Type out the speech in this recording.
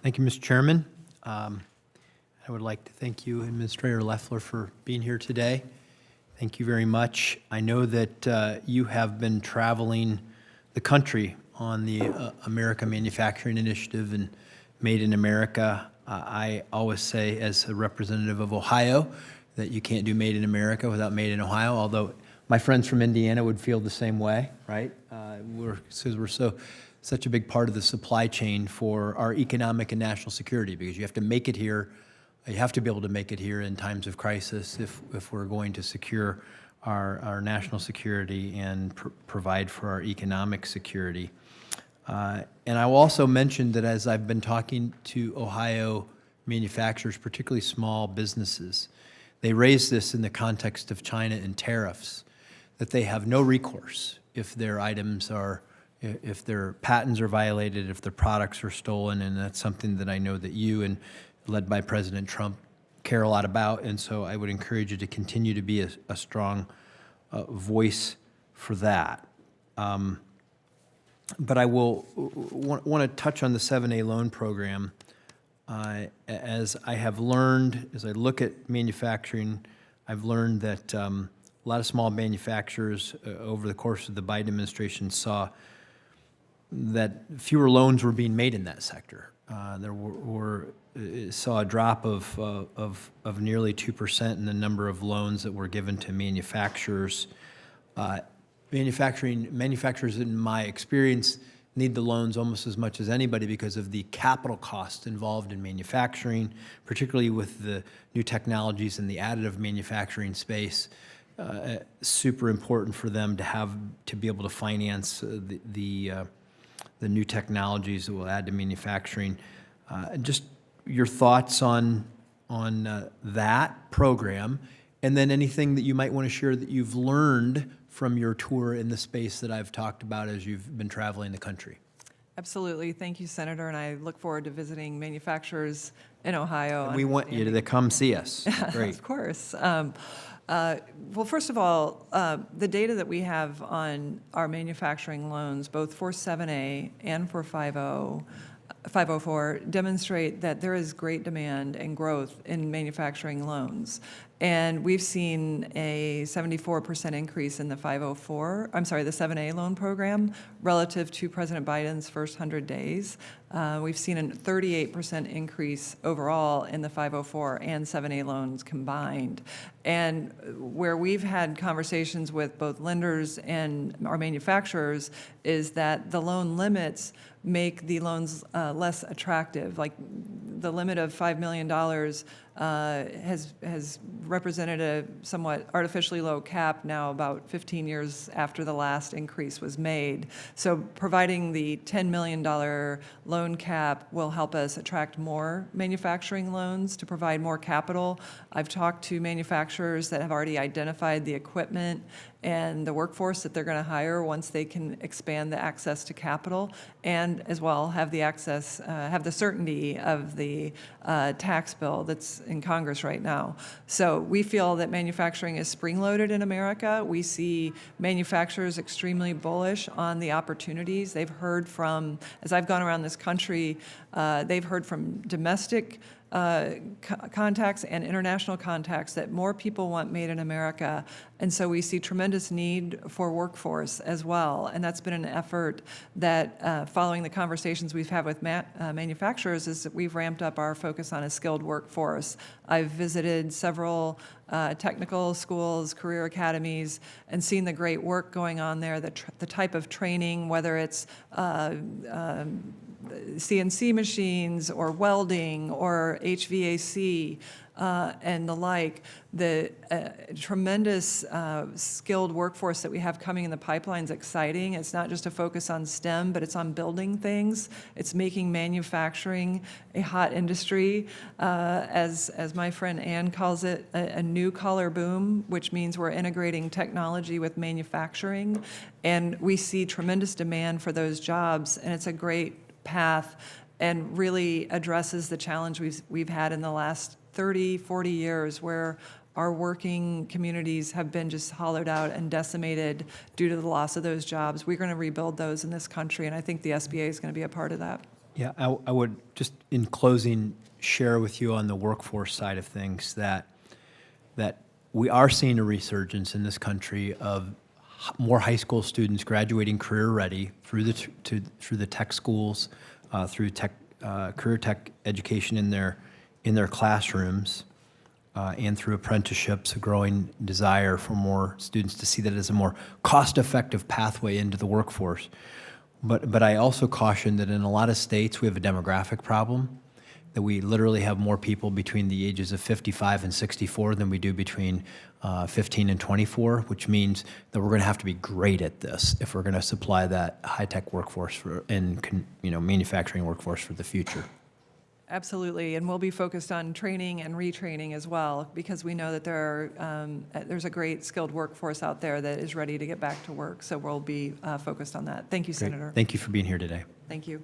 Thank you, Mr. Chairman. I would like to thank you, Administrator Leffler, for being here today. Thank you very much. I know that you have been traveling the country on the America Manufacturing Initiative and Made in America. I always say, as a representative of Ohio, that you can't do Made in America without Made in Ohio, although my friends from Indiana would feel the same way, right? Because we're such a big part of the supply chain for our economic and national security, because you have to make it here. You have to be able to make it here in times of crisis if we're going to secure our national security and provide for our economic security. And I will also mention that as I've been talking to Ohio manufacturers, particularly small businesses, they raise this in the context of China and tariffs, that they have no recourse if their items are, if their patents are violated, if their products are stolen, and that's something that I know that you and led by President Trump care a lot about, and so I would encourage you to continue to be a strong voice for that. But I will want to touch on the 7A loan program. As I have learned, as I look at manufacturing, I've learned that a lot of small manufacturers over the course of the Biden administration saw that fewer loans were being made in that sector. Saw a drop of nearly 2% in the number of loans that were given to manufacturers. Manufacturers, in my experience, need the loans almost as much as anybody because of the capital cost involved in manufacturing, particularly with the new technologies in the additive manufacturing space. Super important for them to be able to finance the new technologies that will add to manufacturing. Just your thoughts on that program, and then anything that you might want to share that you've learned from your tour in the space that I've talked about as you've been traveling the country. Absolutely. Thank you, Senator, and I look forward to visiting manufacturers in Ohio. And we want you to come see us. Great. Of course. Well, first of all, the data that we have on our manufacturing loans, both for 7A and for 504, demonstrate that there is great demand and growth in manufacturing loans. And we've seen a 74% increase in the 7A loan program relative to President Biden's first 100 days. We've seen a 38% increase overall in the 504 and 7A loans combined. And where we've had conversations with both lenders and our manufacturers is that the loan limits make the loans less attractive. Like the limit of $5 million has represented a somewhat artificially low cap now about 15 years after the last increase was made. So providing the $10 million loan cap will help us attract more manufacturing loans to provide more capital. I've talked to manufacturers that have already identified the equipment and the workforce that they're going to hire once they can expand the access to capital, and as well have the access, have the certainty of the tax bill that's in Congress right now. So we feel that manufacturing is spring-loaded in America. We see manufacturers extremely bullish on the opportunities. They've heard from, as I've gone around this country, they've heard from domestic contacts and international contacts that more people want made in America. And so we see tremendous need for workforce as well. And that's been an effort that, following the conversations we've had with manufacturers, is that we've ramped up our focus on a skilled workforce. I've visited several technical schools, career academies, and seen the great work going on there, the type of training, whether it's CNC machines or welding or HVAC and the like, the tremendous skilled workforce that we have coming in the pipeline is exciting. It's not just a focus on STEM, but it's on building things. It's making manufacturing a hot industry. As my friend Ann calls it, a new collar boom, which means we're integrating technology with manufacturing. And we see tremendous demand for those jobs, and it's a great path and really addresses the challenge we've had in the last 30, 40 years where our working communities have been just hollowed out and decimated due to the loss of those jobs. We're going to rebuild those in this country, and I think the SBA is going to be a part of that. Yeah, I would just, in closing, share with you on the workforce side of things that we are seeing a resurgence in this country of more high school students graduating career ready through through the tech schools, through career tech education in their classrooms, and through apprenticeships, a growing desire for more students to see that as a more cost-effective pathway into the workforce. But I also caution that in a lot of states, we have a demographic problem, that we literally have more people between the ages of 55 and 64 than we do between 15 and 24, which means that we're going to have to be great at this if we're going to supply that high-tech workforce and manufacturing workforce for the future. Absolutely, and we'll be focused on training and retraining as well, because we know that there's a great skilled workforce out there that is ready to get back to work, so we'll be focused on that. Thank you, Great. Senator. Thank you for being here today. Thank you.